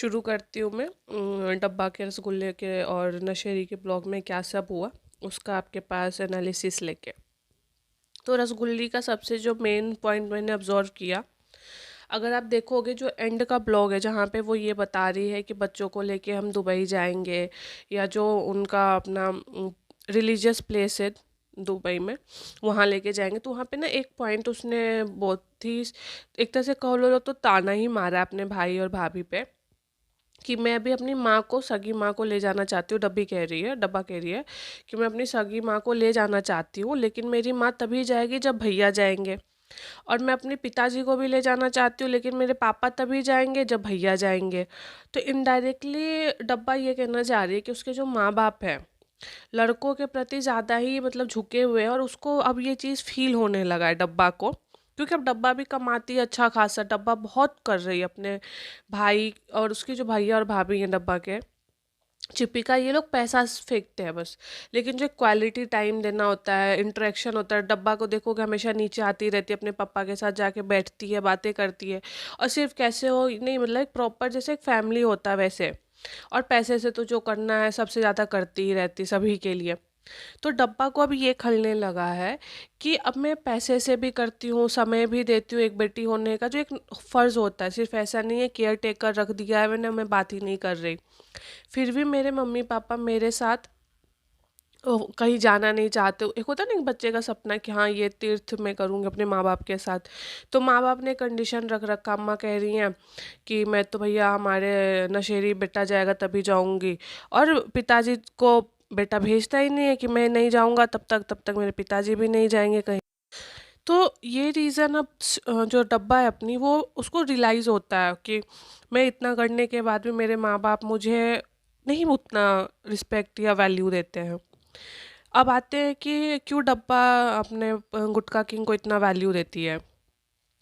शुरू करती हूँ मैं डब्बा के रसगुल्ले के और नशेरी के ब्लॉग में क्या सब हुआ उसका आपके पास एनालिसिस लेके। तो रसगुल्ली का सबसे जो मेन पॉइंट मैंने ऑब्जर्व किया, अगर आप देखोगे जो एंड का ब्लॉग है जहाँ पे वो ये बता रही है कि बच्चों को लेके हम दुबई जाएंगे, या जो उनका अपना रिलीजियस प्लेस है दुबई में, वहाँ लेके जाएंगे, तो वहाँ पे ना एक पॉइंट उसने बहुत ही, एक तरह से कहो लो तो ताना ही मारा अपने भाई और भाभी पे, कि मैं अभी अपनी माँ को, सगी माँ को ले जाना चाहती हूँ। डब्बा कह रही है कि मैं अपनी सगी माँ को ले जाना चाहती हूँ, लेकिन मेरी माँ तभी जाएगी जब भैया जाएंगे। और मैं अपने पिताजी को भी ले जाना चाहती हूँ, लेकिन मेरे पापा तभी जाएंगे जब भैया जाएंगे। तो इनडायरेक्टली डब्बा ये कहना चाह रही है कि उसके जो माँ बाप हैं लड़कों के प्रति ज़्यादा ही मतलब झुके हुए हैं, और उसको अब ये चीज़ फील होने लगा है डब्बा को, क्योंकि अब डब्बा भी कमाती है अच्छा खासा, डब्बा बहुत कर रही है अपने भाई और उसकी जो भैया और भाभी हैं डब्बा के, चिप्पी का, ये लोग पैसा फेंकते हैं बस। लेकिन जो क्वालिटी टाइम देना होता है, इंटरेक्शन होता है, डब्बा को देखोगे हमेशा नीचे आती रहती है, अपने पापा के साथ जाके बैठती है, बातें करती है। और सिर्फ कैसे हो नहीं, मतलब एक प्रॉपर जैसे एक फैमिली होता है वैसे। और पैसे से तो जो करना है सबसे ज़्यादा करती ही रहती सभी के लिए। तो डब्बा को अब ये खलने लगा है कि अब मैं पैसे से भी करती हूँ, समय भी देती हूँ, एक बेटी होने का जो एक फ़र्ज़ होता है, सिर्फ ऐसा नहीं है केयर टेकर रख दिया है मैंने, मैं बात ही नहीं कर रही। फिर भी मेरे मम्मी पापा मेरे साथ कहीं जाना नहीं चाहते। एक होता है ना एक बच्चे का सपना कि हाँ ये तीर्थ मैं करूँगी अपने माँ बाप के साथ। तो माँ बाप ने कंडीशन रख रखा, अम्मा कह रही हैं कि मैं तो भैया हमारे नशेरी बेटा जाएगा तभी जाऊँगी, और पिताजी को बेटा भेजता ही नहीं है कि मैं नहीं जाऊँगा तब तक मेरे पिताजी भी नहीं जाएंगे कहीं। तो ये रीज़न अब जो डब्बा है अपनी, वो उसको रियलाइज़ होता है कि मैं इतना करने के बाद भी मेरे माँ बाप मुझे नहीं उतना रिस्पेक्ट या वैल्यू देते हैं। अब आते हैं कि क्यों डब्बा अपने गुटखा किंग को इतना वैल्यू देती है।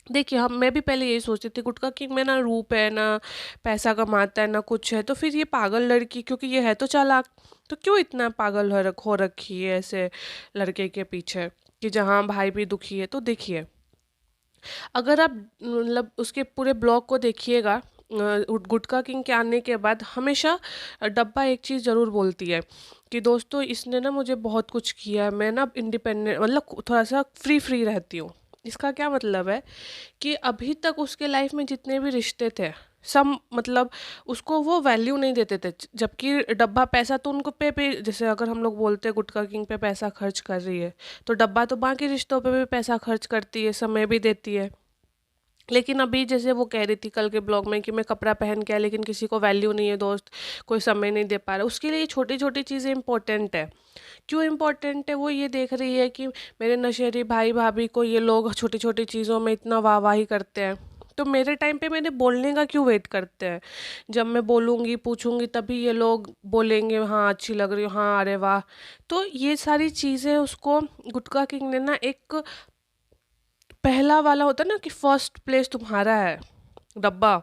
देखिए, हम मैं भी पहले यही सोचती थी गुटखा किंग में ना रूप है, ना पैसा कमाता है, ना कुछ है, तो फिर ये पागल लड़की, क्योंकि ये है तो चालाक, तो क्यों इतना पागल हो रखी है ऐसे लड़के के पीछे, कि जहाँ भाई भी दुखी है। तो देखिए, अगर आप मतलब उसके पूरे ब्लॉग को देखिएगा, गुटखा किंग के आने के बाद हमेशा डब्बा एक चीज़ ज़रूर बोलती है कि दोस्तों इसने ना मुझे बहुत कुछ किया है, मैं ना इंडिपेंडेंट मतलब थोड़ा सा फ्री फ्री रहती हूँ। इसका क्या मतलब है कि अभी तक उसके लाइफ में जितने भी रिश्ते थे सब मतलब उसको वो वैल्यू नहीं देते थे, जबकि डब्बा पैसा तो उनको पे जैसे अगर हम लोग बोलते हैं गुटखा किंग पे पैसा खर्च कर रही है, तो डब्बा तो बाकी रिश्तों पे भी पैसा खर्च करती है, समय भी देती है। लेकिन अभी जैसे वो कह रही थी कल के ब्लॉग में कि मैं कपड़ा पहन के आया लेकिन किसी को वैल्यू नहीं है दोस्त, कोई समय नहीं दे पा रहा, उसके लिए ये छोटी छोटी चीज़ें इंपॉर्टेंट है। क्यों इम्पोर्टेंट है, वो ये देख रही है कि मेरे नशेड़ी भाई भाभी को ये लोग छोटी छोटी चीज़ों में इतना वाहवाही करते हैं, तो मेरे टाइम पे मेरे बोलने का क्यों वेट करते हैं। जब मैं बोलूँगी पूछूंगी तभी ये लोग बोलेंगे हाँ अच्छी लग रही हो, हाँ अरे वाह। तो ये सारी चीज़ें उसको गुटखा किंग ने ना एक पहला वाला होता है ना कि फर्स्ट प्लेस तुम्हारा है डब्बा,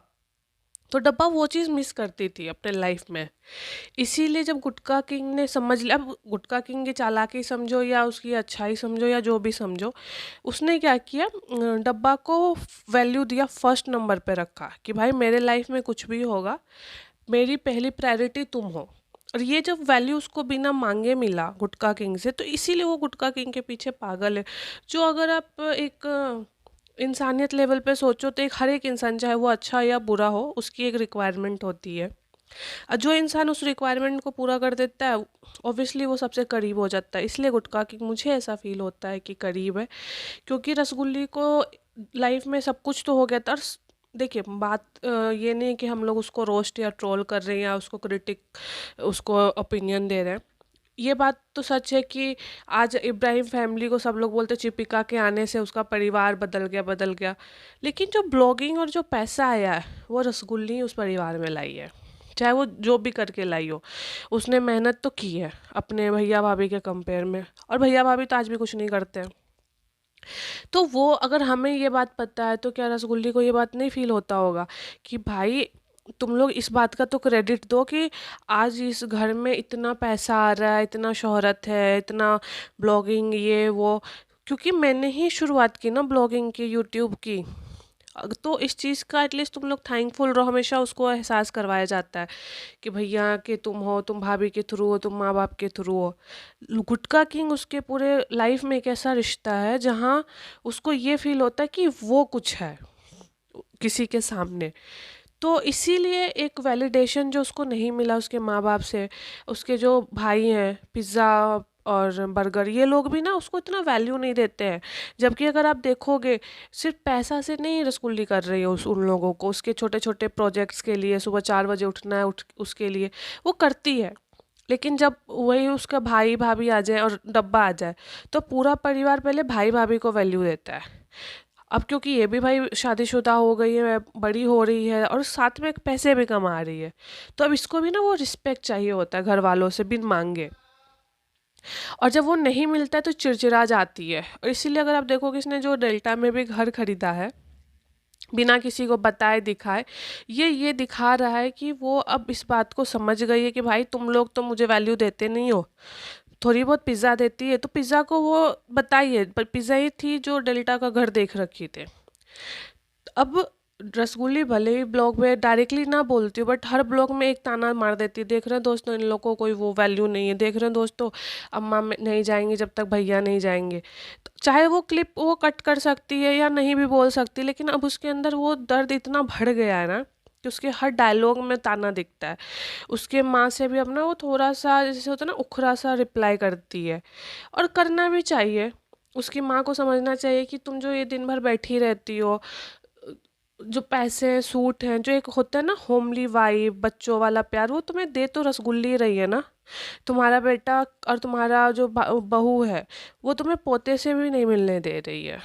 तो डब्बा वो चीज़ मिस करती थी अपने लाइफ में। इसीलिए जब गुटखा किंग ने समझ लिया, अब गुटखा किंग की चालाकी समझो या उसकी अच्छाई समझो या जो भी समझो, उसने क्या किया, डब्बा को वैल्यू दिया, फर्स्ट नंबर पे रखा कि भाई मेरे लाइफ में कुछ भी होगा मेरी पहली प्रायोरिटी तुम हो। और ये जब वैल्यू उसको बिना मांगे मिला गुटखा किंग से, तो इसीलिए वो गुटखा किंग के पीछे पागल है। जो अगर आप एक इंसानियत लेवल पे सोचो तो एक हर एक इंसान चाहे वो अच्छा या बुरा हो उसकी एक रिक्वायरमेंट होती है, और जो इंसान उस रिक्वायरमेंट को पूरा कर देता है ऑब्वियसली वो सबसे करीब हो जाता है। इसलिए गुटखा किंग मुझे ऐसा फील होता है कि करीब है, क्योंकि रसगुल्ली को लाइफ में सब कुछ तो हो गया था। और देखिए बात ये नहीं कि हम लोग उसको रोस्ट या ट्रोल कर रहे हैं या उसको क्रिटिक उसको ओपिनियन दे रहे हैं। ये बात तो सच है कि आज इब्राहिम फैमिली को सब लोग बोलते चिपिका के आने से उसका परिवार बदल गया, लेकिन जो ब्लॉगिंग और जो पैसा आया है वो रसगुल्ली उस परिवार में लाई है, चाहे वो जो भी करके लाई हो। उसने मेहनत तो की है अपने भैया भाभी के कंपेयर में, और भैया भाभी तो आज भी कुछ नहीं करते हैं। तो वो अगर हमें ये बात पता है तो क्या रसगुल्ली को ये बात नहीं फील होता होगा कि भाई तुम लोग इस बात का तो क्रेडिट दो कि आज इस घर में इतना पैसा आ रहा है, इतना शोहरत है, इतना ब्लॉगिंग ये वो, क्योंकि मैंने ही शुरुआत की ना ब्लॉगिंग की, यूट्यूब की। तो इस चीज़ का एटलीस्ट तुम लोग थैंकफुल रहो, हमेशा उसको एहसास करवाया जाता है कि भैया कि तुम हो, तुम भाभी के थ्रू हो, तुम माँ बाप के थ्रू हो। गुटका किंग उसके पूरे लाइफ में एक ऐसा रिश्ता है जहाँ उसको ये फील होता है कि वो कुछ है किसी के सामने। तो इसीलिए एक वैलिडेशन जो उसको नहीं मिला उसके माँ बाप से, उसके जो भाई हैं पिज़्ज़ा और बर्गर, ये लोग भी ना उसको इतना वैल्यू नहीं देते हैं। जबकि अगर आप देखोगे, सिर्फ पैसा से नहीं रसगुल्ली कर रही है उन लोगों को, उसके छोटे छोटे प्रोजेक्ट्स के लिए, सुबह 4 बजे उठना है, उसके लिए वो करती है। लेकिन जब वही उसका भाई भाभी आ जाए और डब्बा आ जाए, तो पूरा परिवार पहले भाई भाभी को वैल्यू देता है। अब क्योंकि ये भी भाई शादीशुदा हो गई है, बड़ी हो रही है और साथ में पैसे भी कमा रही है, तो अब इसको भी ना वो रिस्पेक्ट चाहिए होता है घर वालों से बिन मांगे। और जब वो नहीं मिलता है तो चिड़चिड़ा जाती है। और इसीलिए अगर आप देखोगे, इसने जो डेल्टा में भी घर खरीदा है बिना किसी को बताए दिखाए, ये दिखा रहा है कि वो अब इस बात को समझ गई है कि भाई तुम लोग तो मुझे वैल्यू देते नहीं हो। थोड़ी बहुत पिज़्ज़ा देती है तो पिज़्ज़ा को वो बताइए, पर पिज़्ज़ा ही थी जो डेल्टा का घर देख रखी थी। अब रसगुल्ली भले ही ब्लॉग में डायरेक्टली ना बोलती हूँ, बट हर ब्लॉग में एक ताना मार देती है, देख रहे हैं दोस्तों इन लोगों को कोई वो वैल्यू नहीं है, देख रहे हैं दोस्तों अम्मा नहीं जाएंगे जब तक भैया नहीं जाएंगे। तो चाहे वो क्लिप वो कट कर सकती है या नहीं भी बोल सकती, लेकिन अब उसके अंदर वो दर्द इतना बढ़ गया है ना कि उसके हर डायलॉग में ताना दिखता है। उसके माँ से भी अब ना वो थोड़ा सा जैसे होता है ना उखरा सा रिप्लाई करती है, और करना भी चाहिए। उसकी माँ को समझना चाहिए कि तुम जो ये दिन भर बैठी रहती हो, जो पैसे सूट हैं, जो एक होता है ना होमली वाइब, बच्चों वाला प्यार, वो तुम्हें दे तो रसगुल्ली ही रही है ना। तुम्हारा बेटा और तुम्हारा जो बहू है, वो तुम्हें पोते से भी नहीं मिलने दे रही है।